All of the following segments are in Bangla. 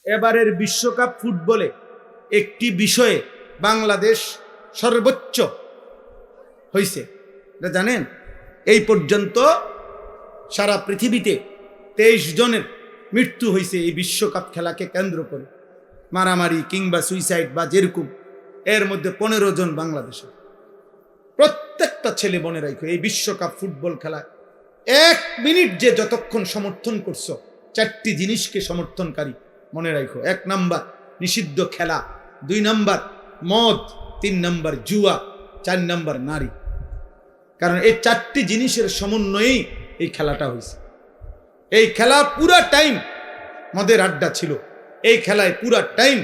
এবারের বিশ্বকাপ ফুটবলে একটি বিষয়ে বাংলাদেশ সর্বোচ্চ হয়েছে, এটা জানেন? এই পর্যন্ত সারা পৃথিবীতে 23 জনের মৃত্যু হয়েছে এই বিশ্বকাপ খেলাকে কেন্দ্র করে, মারামারি কিংবা সুইসাইড বা যেরকম। এর মধ্যে 15 জন বাংলাদেশের। প্রত্যেকটা ছেলে মনে রাখো, এই বিশ্বকাপ ফুটবল খেলায় 1 মিনিট যে যতক্ষণ সমর্থন করছো, 4টি জিনিসকে সমর্থনকারী মনে রাখো। 1 নাম্বার নিষিদ্ধ খেলা, 2 নাম্বার মদ, 3 নাম্বার জুয়া, 4 নাম্বার নারী। কারণ এই 4টি জিনিসের সমন্বয়েই এই খেলাটা হয়েছে। এই খেলা পুরা টাইম মদের আড্ডা ছিল। এই খেলায় পুরা time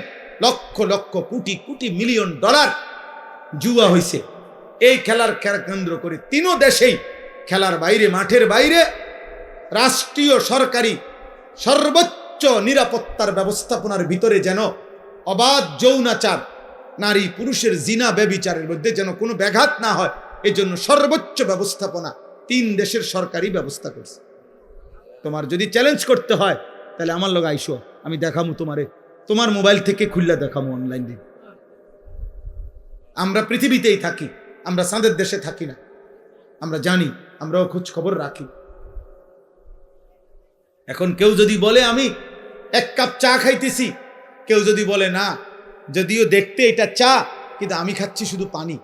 lakh lakh crore crore million dollar জুয়া হয়েছে। এই খেলার কেন্দ্র করে 3 দেশেই খেলার বাইরে, মাঠের বাইরে রাষ্ট্রীয় সরকারি সর্বোচ্চ নিরাপত্তার ব্যবস্থাপনার ভিতরে যেন অবাধ যৌনাচার, নারী পুরুষের জিনা ব্যভিচারের মধ্যে যেন কোনো ব্যাঘাত না হয়, এজন্য সর্বোচ্চ ব্যবস্থাপনা 3 দেশের সরকারি ব্যবস্থা করছে। তোমার যদি চ্যালেঞ্জ করতে হয় তাহলে আমার লগে আইসো, আমি দেখামু তোমারে, তোমার মোবাইল থেকে খুললা দেখামু অনলাইনে। আমরা পৃথিবীতেই থাকি, আমরা চাঁদের দেশে থাকি না। আমরা জানি, আমরাও খোঁজ খবর রাখি। এখন কেউ যদি বলে আমি 1 কাপ চা খাইতেছি, কেউ যদি বলে না, যদিও দেখতে এটা চা কিন্তু আমি খাচ্ছি শুধু পানি,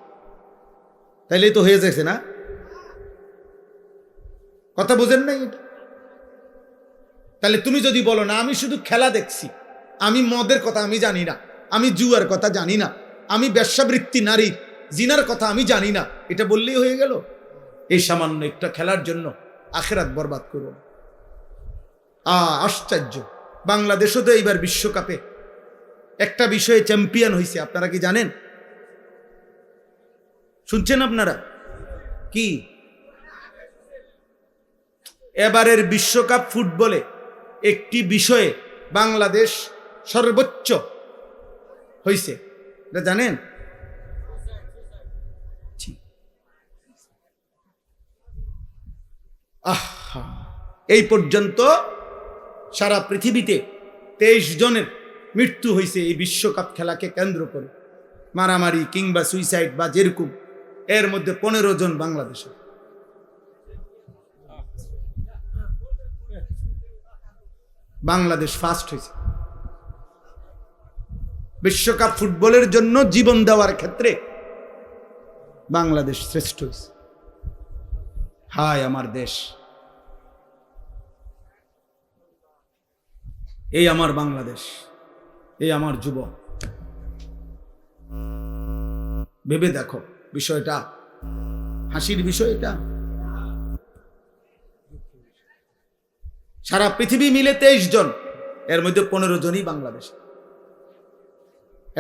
তাইলে তো হয়ে যাচ্ছে না? কথা বোঝেন না এটা? তাহলে তুমি যদি বলো না আমি শুধু খেলা দেখছি, আমি মদের কথা আমি জানি না, আমি জুয়ার কথা জানি না, আমি বেশ্যাবৃত্তি নারী জিনার কথা আমি জানি না, এটা বললেই হয়ে গেল? এই সামান্য একটা খেলার জন্য আখিরাত বরবাদ করো। আশ্চর্য! বাংলাদেশও তো এইবার বিশ্বকাপে একটা বিষয়ে চ্যাম্পিয়ন হয়েছে, আপনারা কি জানেন? শুনছেন আপনারা? কি? এবারের বিশ্বকাপ ফুটবলে একটি বিষয়ে বাংলাদেশ সর্বোচ্চ হয়েছে, এটা জানেন? এই পর্যন্ত সারা পৃথিবীতে 23 জনের মৃত্যু হয়েছে এই বিশ্বকাপ খেলাকে কেন্দ্র করে, মারামারি কিংবা সুইসাইড বা যেরকম। এর মধ্যে 15 জন বাংলাদেশের। বাংলাদেশ ফার্স্ট হয়েছে বিশ্বকাপ ফুটবলের জন্য। জীবন দেওয়ার ক্ষেত্রে বাংলাদেশ শ্রেষ্ঠ হয়েছে। হায় আমার দেশ, এই আমার বাংলাদেশ, এই আমার যুবক। ভেবে দেখো বিষয়টা, হাসির বিষয় এটা। সারা পৃথিবী মিলে 23 জন, এর মধ্যে 15 জনই বাংলাদেশ।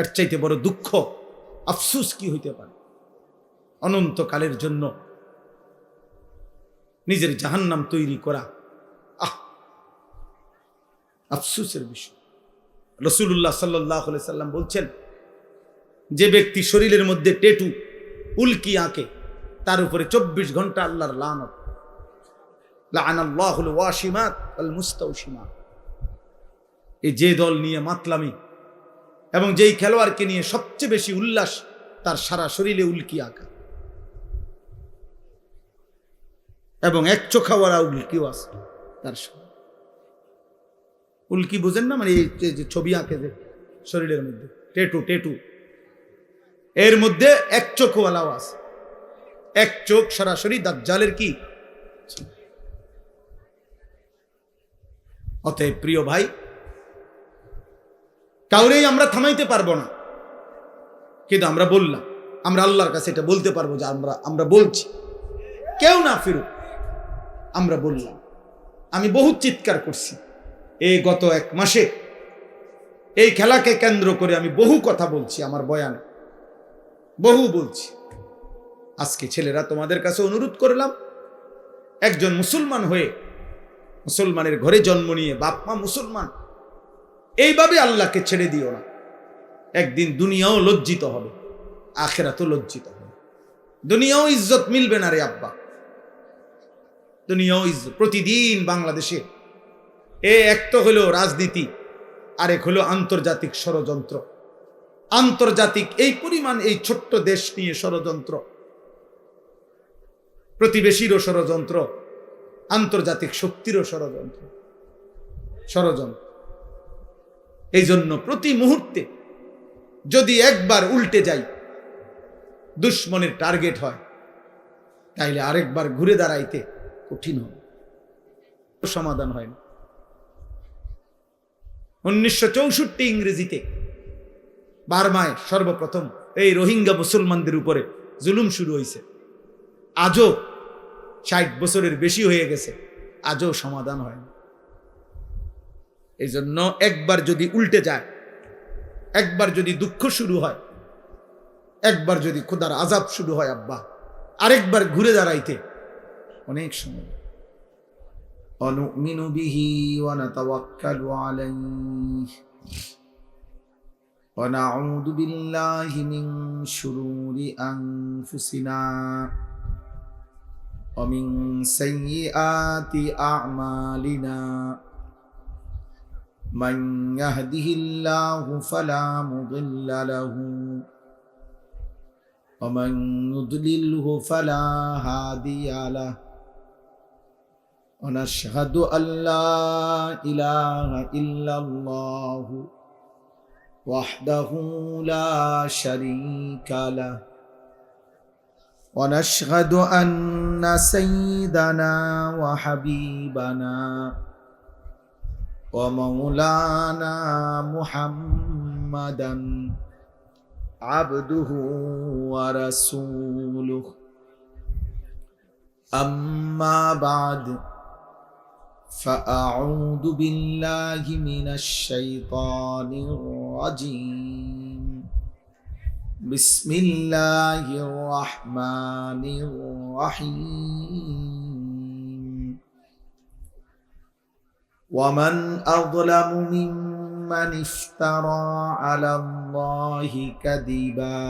এর চাইতে বড় দুঃখ, আফসোস কি হইতে পারে? অনন্তকালের জন্য নিজের জাহান্নাম তৈরি করা আফসোসের বিষয়। রাসূলুল্লাহ সাল্লাল্লাহু আলাইহি সাল্লাম বলছেন, যে ব্যক্তি শরীরের মধ্যে টেটু উল্কি আঁকে তার উপরে 24 ঘন্টা আল্লাহর লানত। লাআনাল্লাহুল ওয়াশিমাত ওয়াল মুস্তাওশিমাত। এই যে দল নিয়ে মাতলামি এবং যেই খেলোয়াড়কে নিয়ে সবচেয়ে বেশি উল্লাস, তার সারা শরীরে উল্কি আঁকা এবং 1 চোখাওয়ালা উল্কিও আছে তার। উল্কি বুঝেন না? মানে এই যে ছবি আঁকে যে শরীরের মধ্যে টেটু, এর মধ্যে 1 চোখওয়ালাও আছে। 1 চোখ সরাসরি দাজ্জালের কি। অতএব প্রিয় ভাই, কাউরেই আমরা থামাইতে পারবো না, কিন্তু আমরা বললাম, আমরা আল্লাহর কাছে এটা বলতে পারবো যে আমরা বলছি, কেউ না ফিরুক। আমরা বললাম, আমি বহু চিৎকার করছি এই গত 1 মাসে, এই খেলাকে কেন্দ্র করে আমি বহু কথা বলছি, আমার বয়ানে বহু বলছি। আজকে ছেলেরা তোমাদের কাছে অনুরোধ করলাম, একজন মুসলমান হয়ে, মুসলমানের ঘরে জন্ম নিয়ে, বাপ মা মুসলমান, এইভাবে আল্লাহকে ছেড়ে দিও না। একদিন দুনিয়াও লজ্জিত হবে, আখিরাতও লজ্জিত হবে। দুনিয়াও ইজ্জত মিলবে না রে আব্বা, দুনিয়াও ইজ্জত। প্রতিদিন বাংলাদেশে এক তো হলো রাজনীতি, আরেক হলো আন্তর্জাতিক ষড়যন্ত্র। আন্তর্জাতিক এই পরিমাণ এই ছোট্ট দেশ নিয়ে ষড়যন্ত্র, প্রতিবেশীরও ষড়যন্ত্র, আন্তর্জাতিক শক্তিরও ষড়যন্ত্র। এই জন্য প্রতি মুহূর্তে যদি একবার উল্টে যাই, দুশ্মনের টার্গেট হয়, তাইলে আরেকবার ঘুরে দাঁড়াইতে কঠিন হয়, সমাধান হয় না। 1964 ইংরেজিতে বার্মায় সর্বপ্রথম এই রোহিঙ্গা মুসলমানদের উপরে জুলুম শুরু হয়েছে। আজও 60 বছরের বেশি হয়ে গেছে, আজও সমাধান হয় না। এই জন্য একবার যদি উল্টে যায়, একবার যদি দুঃখ শুরু হয়, একবার যদি খোদার আযাব শুরু হয়, আব্বা আরেকবার ঘুরে দাঁড়াইতে অনেক সময়। অনুমিনু বিহি ওয়া নাতাওয়াক্কালু আলাইহি ওয়া নাউযু বিল্লাহি মিন শুরুরি আনফুসিনা ওয়া মিন সাইয়্যাতি আ'মালিনা মান ইয়াহদিহিল্লাহু ফালা মুদিল্লা লাহু ওয়া মান ইউদ্লিলহু ফালা হাদিয়া লাহু ওয়া নাশহাদু আল্লা ইলাহা ইল্লাল্লাহু ওয়াহদাহু লা শারীকা লাহু ওয়া নাশহাদু আন্না সাইয়্যিদানা ওয়া হাবিবানা ওয়া মাওলানা মুহাম্মাদান আবদুহু ওয়া রাসূলুহু আম্মা বা'দ فأعوذ بالله من الشيطان الرجيم بسم الله الرحمن الرحيم ومن أظلم ممن افترى على الله كذبا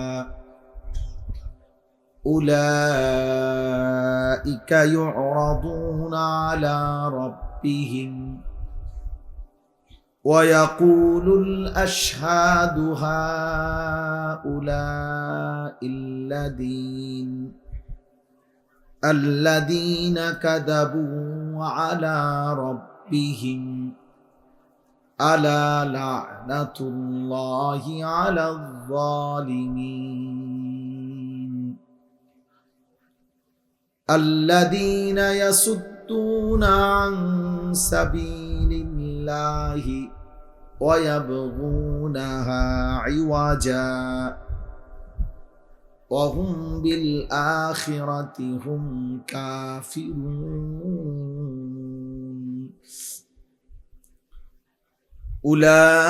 أولئك يعرضون على ربهم ويقول الأشهاد هؤلاء الذين كذبوا على ربهم ألا لعنة الله على الظالمين الذين يصدون عن سبيل الله ويبغونها عوجا وهم بالآخرة هم كافرون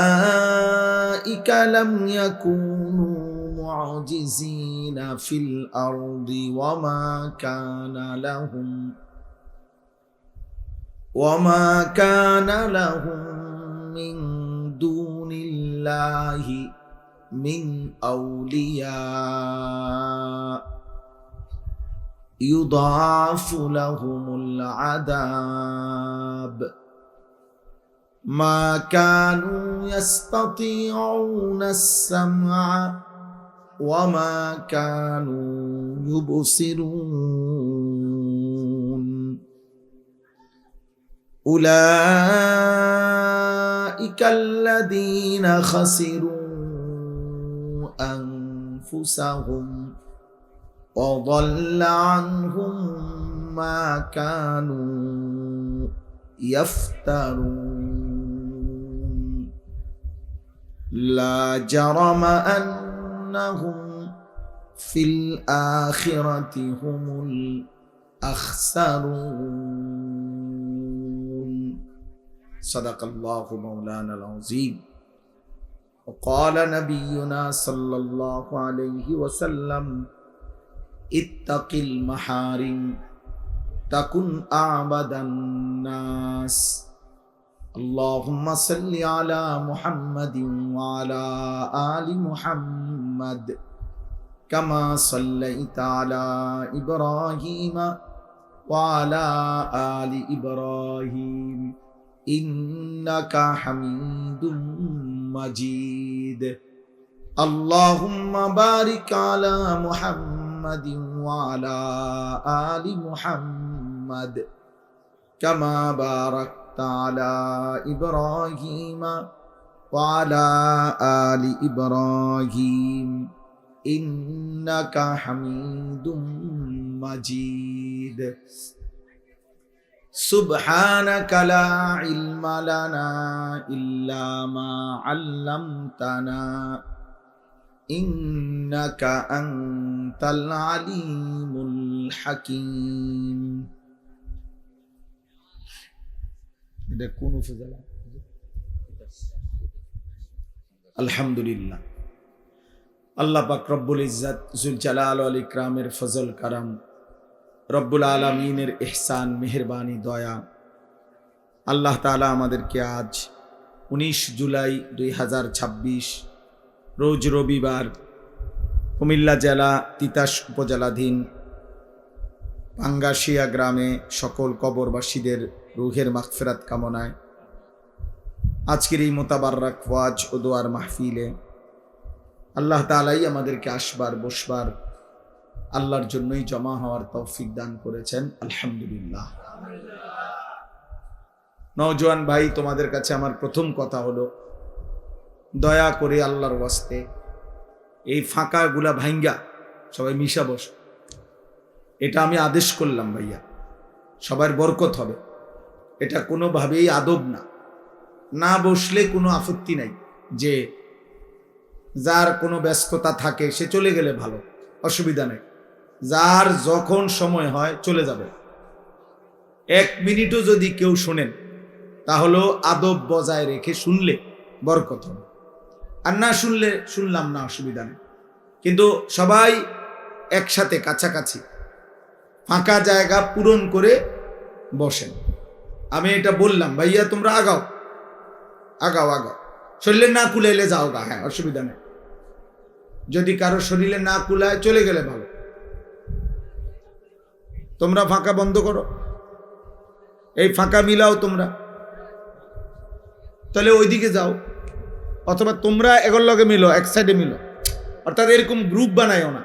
أولئك لم يكونوا معجزين في الأرض وما كان لهم من دون الله من أولياء يضاعف لهم العذاب ما كانوا يستطيعون السمع وما كانوا يبصرون أولئك الذين خسروا أنفسهم وضل عنهم ما كانوا يفترون لا جرم أنهم في الآخرة هم الأخسرون صدق الله مولانا العظيم وقال نبينا صلى الله عليه وسلم اتق المحارم تكن أعبد الناس اللهم صل على محمد وعلى آل محمد كما صليت على إبراهيم وعلى آل إبراهيم ইন্নাকা হামিদুম মাজিদ। আল্লাহুম্মা বারিক আলা মুহাম্মাদিন ওয়া আলা আলি মুহাম্মাদ কামা বারাকতা আলা ইব্রাহিমা ওয়া আলা আলি ইব্রাহিম ইন্নাকা হামিদুম মাজিদ। সুবহানাকা লা ইলমা লানা ইল্লা মা আল্লামতানা ইন্নাকা আনতাল আলিমুল হাকিম। এটা কোন উপজেলা? আলহামদুলিল্লাহ, আল্লাহ পাক রব্বুল ইজ্জত জুল জালাল ওয়াল ইকরামের ফজল কারাম, রব্বুল আলামিনের ইহসান মেহেরবানি দয়া, আল্লাহ তাআলা আমাদেরকে আজ 19 জুলাই 2026 রোজ রবিবার কুমিল্লা জেলা তিতাস উপজেলাধীন পাঙ্গাশিয়া গ্রামে সকল কবরবাসীদের রুহের মাগফিরাত কামনায় আজকের এই মোতাবারক ওয়াজ ও দোয়ার মাহফিলে আল্লাহ তাআলাই আমাদেরকে আসবার বসবার আল্লাহর জন্যই জমা হওয়ার তৌফিক দান করেছেন। আলহামদুলিল্লাহ। নওজোয়ান ভাই, তোমাদের কাছে আমার প্রথম কথা হলো, দয়া করে আল্লাহর ওয়াস্তে এই ফাঁকাগুলা ভাঙ্গা সবাই মিশা বস। এটা আমি আদেশ করলাম ভাইয়া, সবার বরকত হবে। এটা কোনোভাবেই আদব না, না বসলে কোনো আপত্তি নাই। যে যার কোনো ব্যস্ততা থাকে সে চলে গেলে ভালো, অসুবিধা নেই। যার যখন সময় হয় চলে যাবে। 1 মিনিটও যদি কেউ শোনেন তাহলেও আদব বজায় রেখে শুনলে বরকত হবে, আর না শুনলে শুনলাম না, অসুবিধা নেই। কিন্তু সবাই একসাথে কাছাকাছি ফাঁকা জায়গা পূরণ করে বসেন। আমি এটা বললাম, ভাইয়া তোমরা আগাও আগাও আগাও, শরীরে না কুলাইলে যাও গা, হ্যাঁ অসুবিধা নেই। যদি কারো শরীরে না কুলায় চলে গেলে ভালো। তোমরা ফাঁকা বন্ধ করো, এই ফাঁকা মিলাও তোমরা, তাহলে ওইদিকে যাও, অথবা তোমরা এগোর লগে মিলো, এক সাইডে মিলো। অর্থাৎ এরকম গ্রুপ বানাইও না,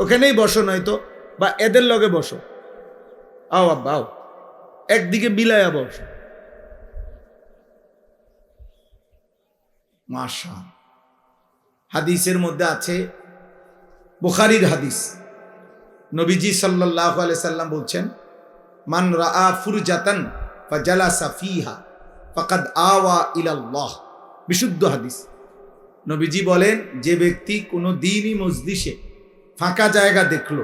ওখানেই বসো নয়তো, বা এদের লগে বসো। আও আব্বা আও, একদিকে মিলাইয়া বসো। মাশা, হাদিসের মধ্যে আছে, বুখারীর হাদিস, নবীজি সাল্লাল্লাহু আলাইহি সাল্লাম বলছেন, মান রাআ ফুরজাতান ফাজালাসা ফিহা ফাকাদ আওয়া ইলাল্লাহ। বিশুদ্ধ হাদিস। নবীজি বলেন, যে ব্যক্তি কোনো দ্বীনি মজলিসে ফাঁকা জায়গা দেখলো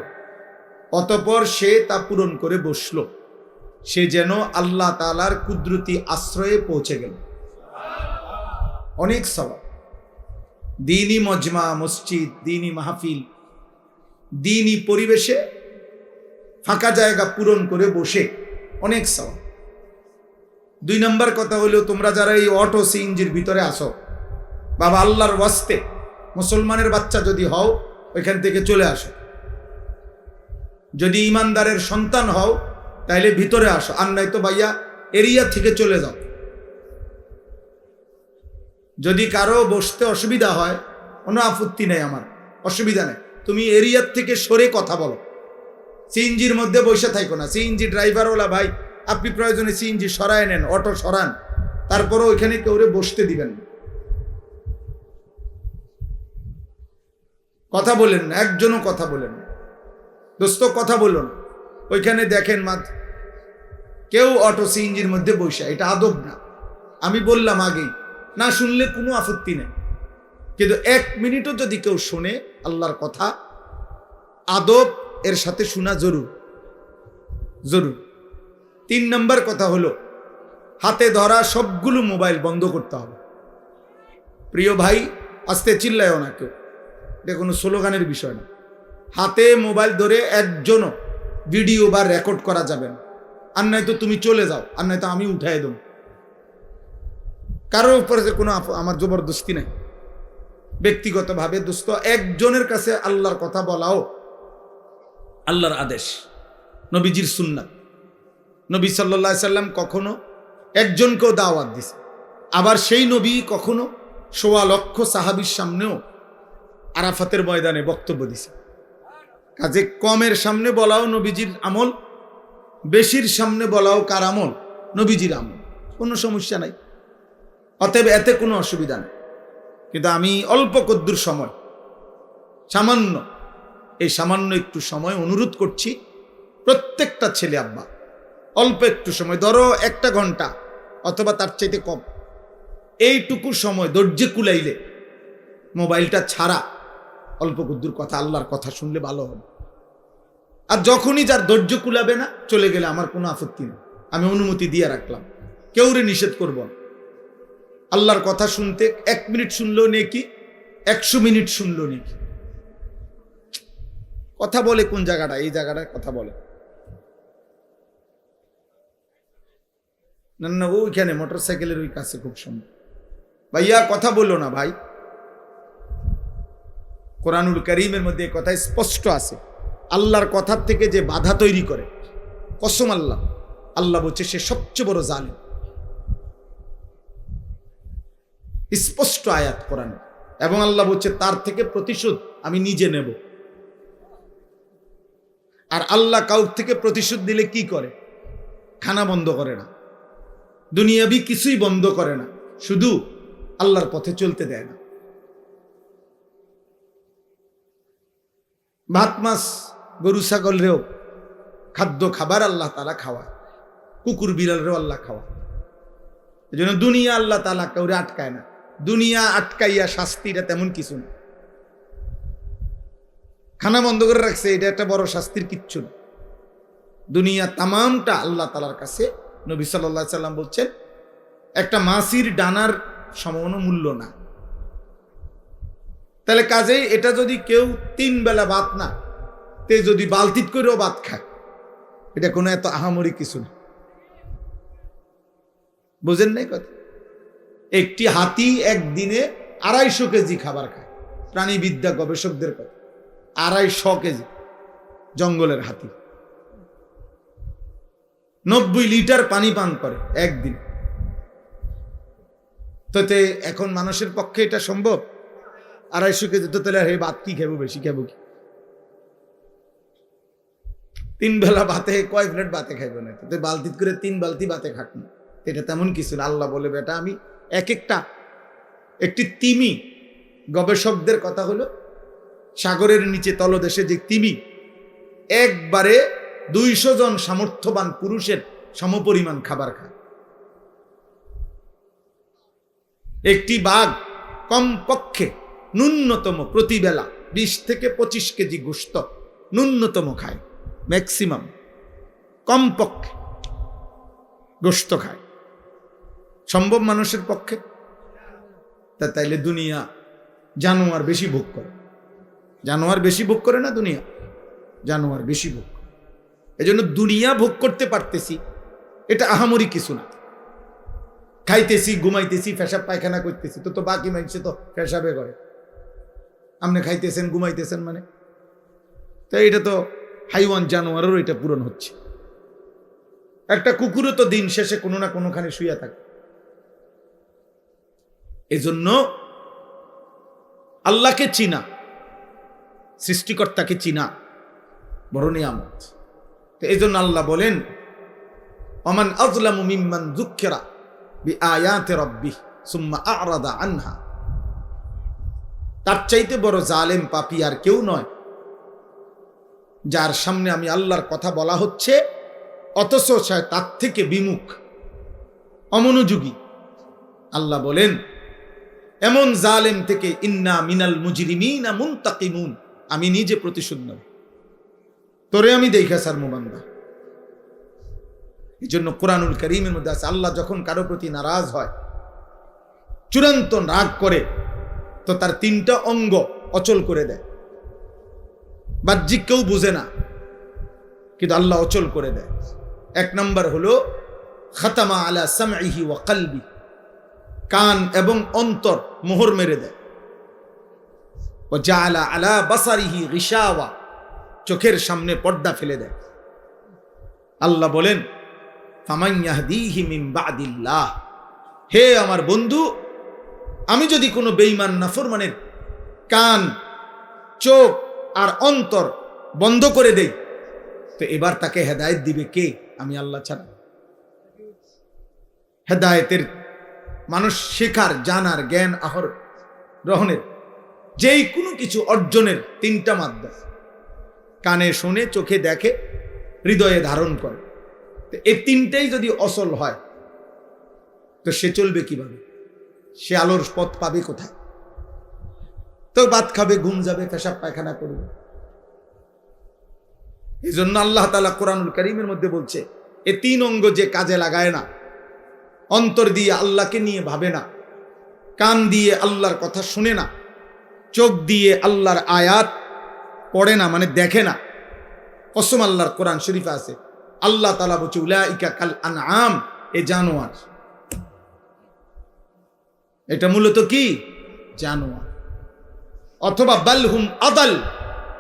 অতঃপর সে তা পূরণ করে বসলো, সে যেন আল্লাহ তাআলার কুদরতি আশ্রয়ে পৌঁছে গেল। অনেক সওয়াব। দ্বীনি মজমা, মসজিদ, দ্বীনি মাহফিল, দ্বীনি পরিবেশে ফাঁকা জায়গা পূরণ করে বসে অনেক সওয়াব। 2 নম্বর কথা হলো, তোমরা যারা এই অটো সিএনজির ভিতরে আসো, বাবা আল্লাহর ওয়াস্তে মুসলমানের বাচ্চা যদি হও ওইখান থেকে চলে আসো। যদি ইমানদারের সন্তান হও তাইলে ভিতরে আসো, আর নয়তো ভাইয়া এরিয়া থেকে চলে যাও। যদি কারো বসতে অসুবিধা হয়, কোনো আপত্তি নেই, আমার অসুবিধা নেই, তুমি এরিয়ার থেকে সরে কথা বলো। সিএনজির মধ্যে বসে থাকো না। সিএনজি ড্রাইভারওয়ালা ভাই, আপনি প্রয়োজনে সিএনজি সরায় নেন, অটো সরান, তারপরও ওইখানে কেউ বসতে দিবেন না। কথা বলেন না, একজনও কথা বলেন না, দোস্ত কথা বলো না। ওইখানে দেখেন মাত্র কেউ অটো সিএনজির মধ্যে বসে, এটা আদব না। আমি বললাম আগেই, না শুনলে কোনো আপত্তি নেই, কিন্তু 1 মিনিটও যদি কেউ শোনে আল্লাহর কথা, আদব এর সাথে শোনা জরুর জরুর। 3 নম্বর কথা হলো, হাতে ধরা সবগুলো মোবাইল বন্ধ করতে হবে। প্রিয় ভাই, আস্তে চিল্লায়ও না কেউ, এটা কোনো স্লোগানের বিষয় না। হাতে মোবাইল ধরে একজনও ভিডিও বা রেকর্ড করা যাবে না, আর নয়তো তুমি চলে যাও, আর নয়তো আমি উঠাই দেব। কারোর উপরে কোনো আমার জবরদস্তি নাই। ব্যক্তিগতভাবে দোস্ত, একজনের কাছে আল্লাহর কথা বলাও আল্লাহর আদেশ, নবীজির সুন্নাত। নবী সাল্লাল্লাহু আলাইহি সাল্লাম কখনো একজনকেও দাওয়াত দিছে। আবার সেই নবী কখনো ১৬ লক্ষ সাহাবীর সামনেও আরাফাতের ময়দানে বক্তব্য দিছে। কাজে কমের সামনে বলাও নবীজির আমল, বেশির সামনে বলাও কার আমল? নবীজির আমল। কোনো সমস্যা নাই, অতএব এতে কোনো অসুবিধা নেই। কিন্তু আমি অল্প কদ্দুর সময়, সামান্য, এই সামান্য একটু সময় অনুরোধ করছি প্রত্যেকটা ছেলে আব্বা, অল্প একটু সময়, ধরো 1 ঘন্টা অথবা তার চাইতে কম, এইটুকু সময় ধৈর্য কুলাইলে মোবাইলটা ছাড়া অল্প কদ্দুর কথা, আল্লাহর কথা শুনলে ভালো হবে। আর যখনই যার ধৈর্য কুলাবে না, চলে গেলে আমার কোনো আপত্তি নেই, আমি অনুমতি দিয়ে রাখলাম, কেউরে নিষেধ করব না। আল্লাহর কথা শুনতে 1 মিনিট শুনলেও নেকি, 100 মিনিট শুনলেও নেকি। কথা বলে কোন জায়গাটা? এই জায়গাটায় কথা বলে না, না ওইখানে মোটরসাইকেলের ওই কাছে খুব সম্ভব। ভাইয়া কথা বললো না ভাই। কোরআনুল কারীমের মধ্যে কথা স্পষ্ট আছে, আল্লাহর কথার থেকে যে বাধা তৈরি করে, কসম আল্লাহ, আল্লাহ বলছে সে সবচেয়ে বড় জালিম। স্পষ্ট আয়াত কোরআনে। এবং আল্লাহ বলছে তার থেকে প্রতিশোধ আমি নিজে নেব। আর আল্লাহ কাউর থেকে প্রতিশোধ দিলে কি করে? খানা বন্ধ করে না, দুনিয়াবি কিছুই বন্ধ করে না, শুধু আল্লাহর পথে চলতে দেয় না। ভাত মাছ গরু ছাগলরেও খাদ্য খাবার আল্লাহ তাআলা খাওয়ায়, কুকুর বিড়ালরেও আল্লাহ খাওয়ায়। এই জন্য দুনিয়া আল্লাহ তাআলা কাউরে আটকায় না। দুনিয়া আটকাইয়া শাস্তিটা তেমন কিছু না। খানা বন্ধ করে রাখছে, এটা একটা বড় শাস্তির কিচ্ছু না। দুনিয়া তামামটা আল্লাহ তাআলার কাছে, নবী সাল্লাল্লাহু আলাইহি সাল্লাম বলছেন, একটা মাছির ডানার সমান মূল্য না। তাহলে কাজেই এটা যদি কেউ 3 বেলা ভাত না, তে যদি বালতিত করেও ভাত খায়, এটা কোনো এত আহামরি কিছু না। বুঝেন নাই কথা? একটি হাতি একদিনে 250 কেজি খাবার খায়। প্রাণীবিদ্যা গবেষকদের কথা, 250 কেজি। জঙ্গলের হাতি 90 লিটার পানি পান করে একদিন। তো এখন মানুষের পক্ষে এটা সম্ভব? 250 কেজি তো তাহলে হে ভাত কি খাবো, বেশি খাবো কি? 3 বেলা ভাতে কয় প্লেট ভাতে খাইব না, তো বালতি করে 3 বালতি ভাতে খাক না, এটা তেমন কিছু না। আল্লাহ বলে বেটা আমি একটি তিমি, গবেষকদের কথা হলো সাগরের নিচে তলদেশে যে তিমি একবারে 200 জন সামর্থ্যবান পুরুষের সমপরিমাণ খাবার খায়। একটি বাঘ কমপক্ষে ন্যূনতম প্রতিবেলা 20 থেকে 25 কেজি গোশত ন্যূনতম খায়, ম্যাক্সিমাম কমপক্ষে গোশত খায়। সম্ভব মানুষের পক্ষে? তাইলে দুনিয়া জানোয়ার বেশি ভোগ করে। জানোয়ার বেশি ভোগ করে না দুনিয়া? জানোয়ার বেশি ভোগ করে। এজন্য দুনিয়া ভোগ করতে পারতেছি, এটা আহামরি কিছু না। খাইতেছি, ঘুমাইতেছি, পেশাব পায়খানা করতেছি, তো বাকি মানুষে তো পেশাবে করে। আপনি খাইতেছেন, ঘুমাইতেছেন, মানে তো এটা তো হাইওয়ান, জানোয়ারেরও এটা পূরণ হচ্ছে। একটা কুকুরও তো দিন শেষে কোনো না কোনোখানে শুয়ে থাকে। এজন্য আল্লাহকে চিনা, সৃষ্টিকর্তাকে চিনা বড় নিয়ামত। তো এই জন্য আল্লাহ বলেন, ওমান আযলামু মিম্মান যুক্কিরা বিআয়াতি রাব্বিহি সুম্মা আ'রাদা আনহা। তার চাইতে বড় জালেম পাপী আর কেউ নয়, যার সামনে আমি আল্লাহর কথা বলা হচ্ছে অথচ সে তার থেকে বিমুখ, অমনোযোগী। আল্লাহ বলেন, এমন জালেম থেকে ইন্না মিনাল মুজরিমিনা মুনতাকিমুন, আমি নিজে প্রতিশোধ নেব, তোরে আমি দেখা সার মুবান্দা। এই জন্য কোরআনুল কারীমের মধ্যে আছে, আল্লাহ যখন কারো প্রতি নারাজ হয়, চূড়ান্ত রাগ করে, তো তার 3টা অঙ্গ অচল করে দেয়। বাহ্যিক কেউ বুঝে না, কিন্তু আল্লাহ অচল করে দেয়। 1 নম্বর হলো খাতামা আলা সামঈহি ওয়া কলবি, কান এবং অন্তর মোহর মেরে দেয়। ওয়া জাআলা আলা বাসারিহি গিশাওয়া, চোখের সামনে পর্দা ফেলে দেয়। আল্লাহ বলেন, ফামান ইয়াহদিহি মিন বাদিল্লাহ। হে আমার বন্ধু, আমি যদি কোনো বেঈমান নাফরমানের কান, চোখ আর অন্তর বন্ধ করে দেই, তো এবার তাকে হেদায়েত দিবে কে? আমি আল্লাহ ছাড়া। হেদায়েতের মানুষ শেখার, জানার, জ্ঞান আহর গ্রহণের, যেই কোনো কিছু অর্জনের তিনটা মাধ্যম: কানে শোনে, চোখে দেখে, হৃদয়ে ধারণ করে। তো এই তিনটাই যদি অসল হয়, তো সে চলবে কিভাবে? সে আলোর পথ পাবে কোথায়? তো ভাত খাবে, ঘুম যাবে, পেশাব পায়খানা করবে। এই জন্য আল্লাহ তাআলা কোরআনুল কারীমের মধ্যে বলছে, এ তিন অঙ্গ যে কাজে লাগায় না, অন্তর দিয়ে আল্লাহকে নিয়ে ভাবে না, কান দিয়ে আল্লাহর কথা শুনে না, চোখ দিয়ে আল্লাহর আয়াত পড়ে না, মানে দেখে না, কসম আল্লাহর কোরআন শরীফে আছে, আল্লাহ তাআলা বলছে উলাইকা কাল আনআম, এ জানোয়ার। এটা মূলত কি? জানোয়ার। অথবা বালহুম আদাল,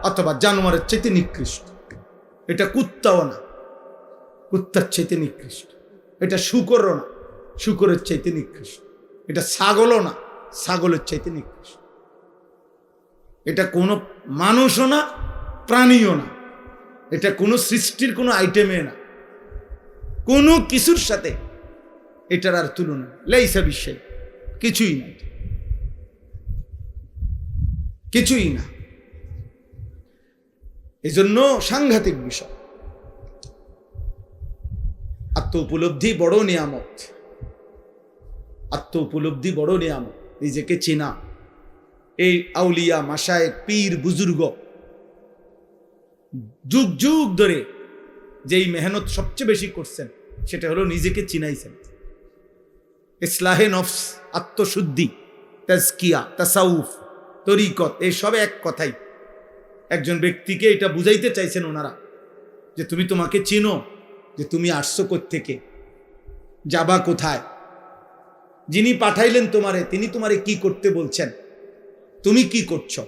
অথবা জানোয়ারের চাইতে নিকৃষ্ট। এটা কুত্তাও না, কুত্তার চাইতে নিকৃষ্ট। এটা শুকরও না, শুকরের চাইতে নিকৃষ্ট। এটা ছাগলও না, ছাগলের চাইতে নিকৃষ্ট। এটা কোনো মানুষও না, প্রাণীও না। এটা কোনো সৃষ্টির কোনো আইটেমে না, কোনো কিছুর সাথে এটার আর তুলনা লাইসা বিশাই, কিছুই না, কিছুই না। এই জন্য সাংঘাতিক বিষয়। আত্ম উপলব্ধি বড় নিয়ামত, আত্ম উপলব্ধি বড় নিয়ামত। নিজেকে চেনা। এই আউলিয়া, মাশায়েখ, পীর, বুজুর্গ যুগ যুগ ধরে যেই মেহনত সবচেয়ে বেশি করছেন, সেটা হলো নিজেকে চিনাইছেন। ইসলাহে নফস, আত্মশুদ্ধি, তাজকিয়া, তাসাউফ, তরিকত, এই সব এক কথাই। একজন ব্যক্তিকে এটা বুঝাইতে চাইছেন ওনারা, যে তুমি তোমাকে চিনো, যে তুমি আসছো কোত্থেকে, যাবা কোথায়। যিনি পাঠাইলেন তোমারে, তিনি তোমারে কি করতে বলছেন, তুমি কি করছো,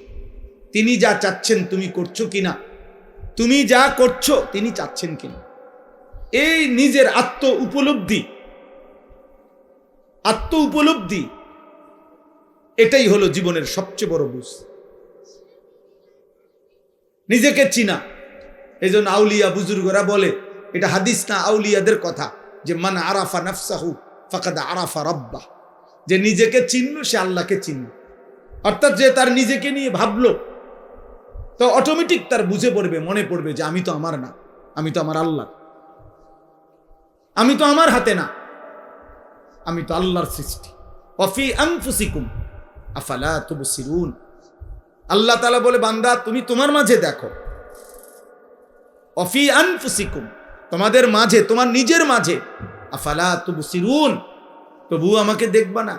তিনি যা চাচ্ছেন তুমি করছো কিনা, তুমি যা করছো তিনি চাচ্ছেন কিনা। এই নিজের আত্ম উপলব্ধি, আত্ম উপলব্ধি এটাই হলো জীবনের সবচেয়ে বড় বুঝ। নিজেকে চিনা। এই জন্য আউলিয়া বুজুর্গরা বলে, এটা হাদিস না, আউলিয়াদের কথা, যে মান আরাফা নাফসাহু ফাকাদ আরাফা রাব্বাহ, যে নিজেকে চিনল সে আল্লাহকে চিনল। অর্থাৎ যে তার নিজেকে নিয়ে ভাবলো, তো অটোমেটিক তার বুঝে পড়বে, মনে পড়বে যে আমি তো আমার না, আমি তো আমার আল্লাহ, আমি তো আমার হাতে না, আমি তো আল্লাহর সৃষ্টি। ওয়াফি আনফুসিকুম আফালা তুবসিরুন। আল্লাহ তাআলা বলে, বান্দা তুমি তোমার মাঝে দেখো। ওয়াফি আনফুসিকুম, তোমাদের মাঝে, তোমার নিজের মাঝে। আফালা তুবসিরুন, তবু আমাকে দেখবা না?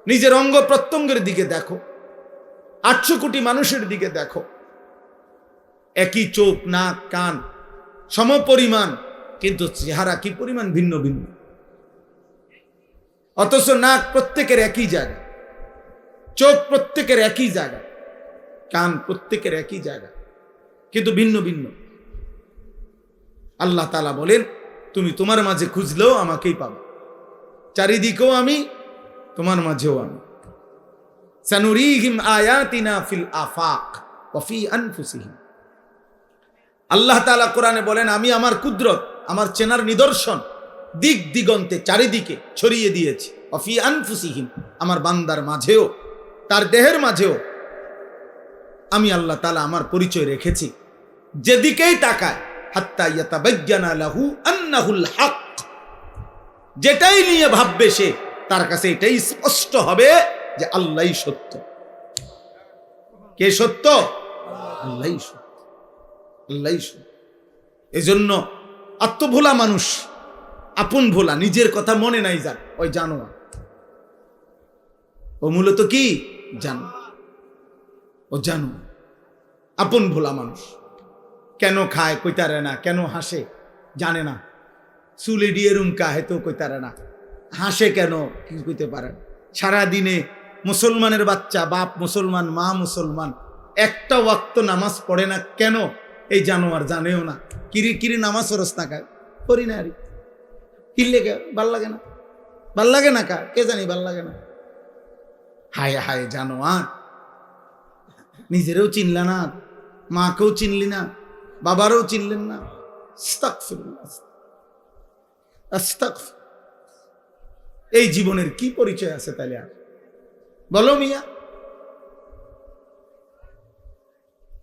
নিজের অঙ্গ প্রত্যঙ্গের দিকে দেখো, 800 কোটি মানুষের দিকে দেখো। একই চোখ, নাক, কান সমপরিমাণ, কিন্তু চেহারা কি পরিমাণ ভিন্ন ভিন্ন। অথচ নাক প্রত্যেকের একই জায়গা, চোখ প্রত্যেকের একই জায়গা, কান প্রত্যেকের একই জায়গা, কিন্তু ভিন্ন ভিন্ন। আল্লাহ তাআলা বলেন, তুমি তোমার মাঝে খুঁজলেও আমাকেই পাবে, চারিদিকেও আমি, তোমার মাঝেও আমি। সানুরিহিম আয়াতিনা ফিল আফাক ওয়া ফি আনফুসিহিম। আল্লাহ তাআলা কোরআনে বলেন, আমি আমার কুদরত, আমার চেনার নিদর্শন দিক দিগন্তে, চারিদিকে ছড়িয়ে দিয়েছি। ওয়া ফি আনফুসিহিম, আমার বান্দার মাঝেও, তার দেহের মাঝেও আমি আল্লাহ তাআলা আমার পরিচয় রেখেছি। যেদিকেই তাকায়, হাত্তা ইয়াতাবায়্যানা লাহু আন্নাহুল হক, যেটাই নিয়ে ভাববে সে, তার কাছে এটাই স্পষ্ট হবে যে আল্লাহই সত্য। কে সত্য? আল্লাহই সত্য, আল্লাহই সত্য। এজন্য আত্মভোলা মানুষ, আপন ভোলা, নিজের কথা মনে নাই যান, ওই জানোয়ার। ও মূলত কি? জানোয়ার। ও জানোয়ার, আপন ভোলা মানুষ। কেন খায় কইতারে না, কেন হাসে জানে না, চুলে দিয়ে রুমকা হেতো কইতারে না, হাসে কেন কি কইতে পারে। সারাদিনে মুসলমানের বাচ্চা, বাপ মুসলমান, মা মুসলমান, একটা ওয়াক্ত নামাজ পড়ে না কেন, এই জানোয়ার জানেও না। কিরি কিরি নামাজ রস না খায়, করি না। কি লেগে ভাল লাগে না? ভাল লাগে না কার? কে জানি ভাল লাগে না। হায় হায় জানোয়ার, নিজেরও চিনলা না, মাকেও চিনলি না, বাবারও চিনলেন না। আস্তাগফিরুল্লাহ, আস্তাগফির। এই জীবনের কি পরিচয় আছে তাহলে আর? বলো মিয়া।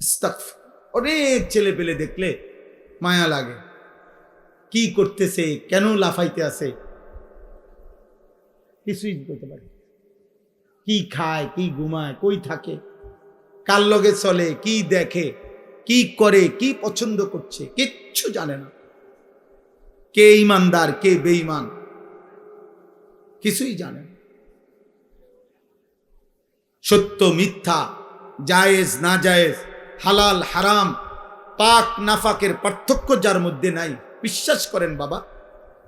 আস্তাগফির। অনেক ছেলে পেলে দেখলে মায়া লাগে, কি করতেছে, কেন লাফাইতে আছে, কিছুই বলতে পারে। কি খায়, কি ঘুমায়, কই থাকে, কার লগে চলে, কি দেখে, কি করে, কি পছন্দ করছে, কিচ্ছু জানে না। কে ইমানদার, কে বেঈমান, কিছুই জানে না। সত্য মিথ্যা, জায়েজ না জায়েজ, হালাল হারাম, পাক নাফাকের পার্থক্য যার মধ্যে নাই, বিশ্বাস করেন বাবা,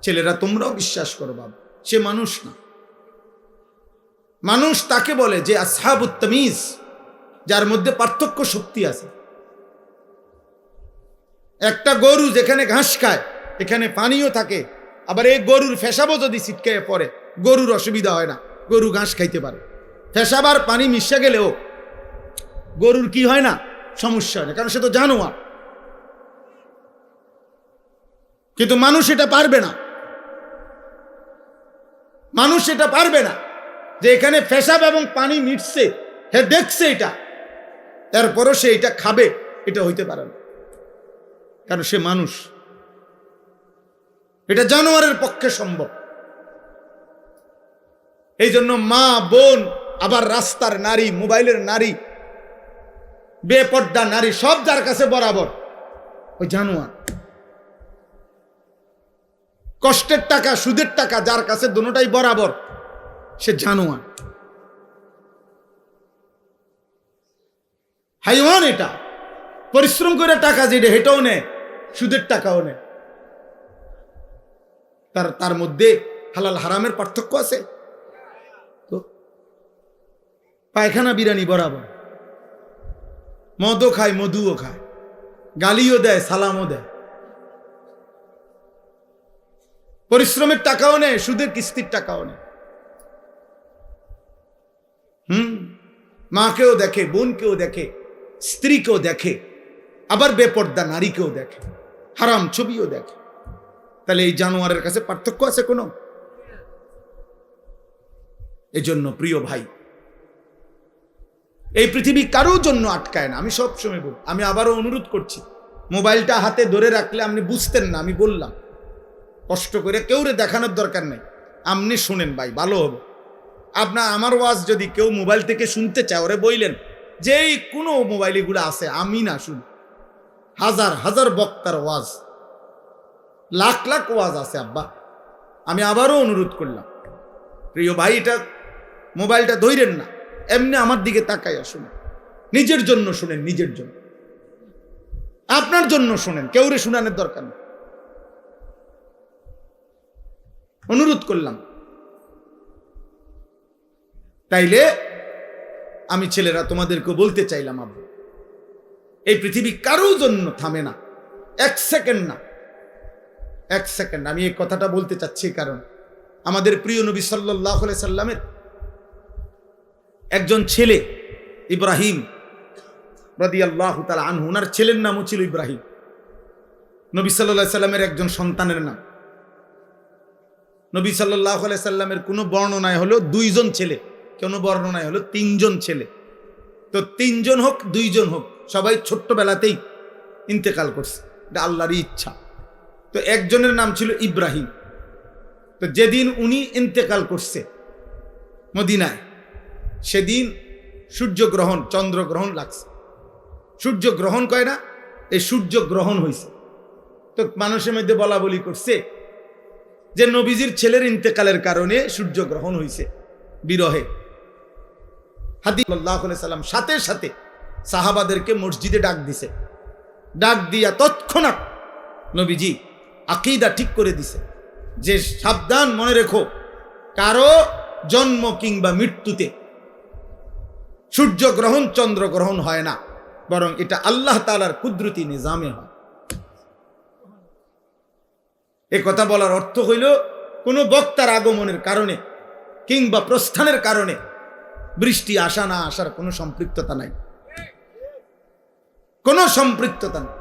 ছেলেরা তোমরাও বিশ্বাস করো বাবা, সে মানুষ না। মানুষ তাকে বলে যে আসহাবুত তামিজ, যার মধ্যে পার্থক্য শক্তি আছে। একটা গরু যেখানে ঘাস খায়, এখানে পানিও থাকে, আবার এই গরুর ফেসাবও যদি ছিটকে পড়ে, গরুর অসুবিধা হয় না, গরু ঘাস খাইতে পারে। ফেসাব আর পানি মিশে গেলেও গরুর কি হয় না, সমস্যা হয় না, কারণ সে তো জানোয়ার। কিন্তু মানুষ এটা পারবে না, মানুষ এটা পারবে না যে এখানে ফেসাব এবং পানি মিশছে, হে দেখছে এটা, এরপরও সে এটা খাবে, এটা হইতে পারে না, কারণ সে মানুষ। এটা জানোয়ারের পক্ষে সম্ভব। এই জন্য মা, বোন, আবার রাস্তার নারী, মোবাইলের নারী, বেপর্দা নারী, সব যার কাছে বরাবর ওই জানোয়ার। কষ্টের টাকা, সুদের টাকা যার কাছে দুটোটাই বরাবর, সে জানোয়ার, হাইওয়ান। এটা পরিশ্রম করে টাকা যেটা, হেটাও নেয়, সুদের টাকাও নেয়। তার মধ্যে হালাল হারামের পার্থক্য আছে তো? পায়খানা বিরানি বরাবর, মদও খায়, মধুও খায়, গালিও দেয়, সালামও দেয়, পরিশ্রমের টাকাও নেয়, সুদের কিস্তির টাকাও নেয়। মাকেও দেখে, বোনকেও দেখে, স্ত্রীকেও দেখে, আবার বেপর্দা নারীকেও দেখে, হারাম ছবিও দেখে। তাহলে এই জানোয়ারের কাছে পার্থক্য আছে কোনো? এজন্য প্রিয় ভাই, এই পৃথিবী কারোর জন্য আটকায় না। আমি সব সময় বলি, আমি আবারও অনুরোধ করছি, মোবাইলটা হাতে ধরে রাখলে আপনি বুঝতেন না, আমি বললাম, কষ্ট করে কেউরে দেখানোর দরকার নেই, আপনি শুনেন ভাই, ভালো হবে। আপনার আমার ওয়াজ যদি কেউ মোবাইল থেকে শুনতে চায়, ওরে বললেন যেই কোনো মোবাইল এগুলো আছে, আমি না শুনি, হাজার হাজার বক্তার ওয়াজ, লাখ লাখ ওয়াজ আছে আব্বা। আমি আবারও অনুরোধ করলাম, প্রিয় ভাই, এটা মোবাইলটা ধইরেন না, এমনি আমার দিকে তাকাইয়া শুনেন, নিজের জন্য শুনেন, নিজের জন্য, আপনার জন্য শুনেন, কেউরে শুনানোর দরকার নেই, অনুরোধ করলাম। তাইলে আমি ছেলেরা তোমাদেরকে বলতে চাইলাম, আব্বু, এই পৃথিবী কারোর জন্য থামে না, এক সেকেন্ড না, এক সেকেন্ড। আমি এই কথাটা বলতে চাচ্ছি কারণ আমাদের প্রিয় নবী সাল্লাল্লাহু আলাইহি সাল্লামের একজন ছেলে ইব্রাহিম রাদিয়াল্লাহু তাআলা আনহু, ওনার ছেলের নামও ছিল ইব্রাহিম। নবী সাল্লাল্লাহু আলাইহি সাল্লামের একজন সন্তানের নাম। নবী সাল্লাল্লাহু আলাইহি সাল্লামের কোনো বর্ণনায় হলো 2 জন ছেলে, কোনো বর্ণনায় হলো 3 জন ছেলে। তো 3 জন হোক 2 জন হোক, সবাই ছোট্টবেলাতেই ইন্তেকাল করছে, এটা আল্লাহরই ইচ্ছা। তো একজনের নাম ছিল ইব্রাহিম। তো যেদিন উনি ইন্তেকাল করছে মদিনায়, সেদিন সূর্যগ্রহণ, চন্দ্রগ্রহণ লাগছে। সূর্যগ্রহণ কয় না, এই সূর্যগ্রহণ হয়েছে। তো মানুষের মধ্যে বলা বলি করছে যে নবীজির ছেলের ইন্তেকালের কারণে সূর্যগ্রহণ হয়েছে, বিরহে। হাদিস সাল্লাল্লাহু আলাইহি সাল্লাম সাথে সাথে সাহাবাদেরকে মসজিদে ডাক দিছে, ডাক দিয়া তৎক্ষণাৎ নবীজি আকীদা ঠিক করে দিছে যে সাবধান, মনে রেখো, কারো জন্ম কিংবা মৃত্যুতে সূর্যগ্রহণ চন্দ্রগ্রহণ হয় না, বরং এটা আল্লাহ তাআলার কুদরতি নিজামে হয়। এ কথা বলার অর্থ হইল কোনো বক্তার আগমনের কারণে কিংবা প্রস্থানের কারণে বৃষ্টি আসা না আসার কোনো সম্পৃক্ততা নাই, কোনো সম্পৃক্ততা নেই।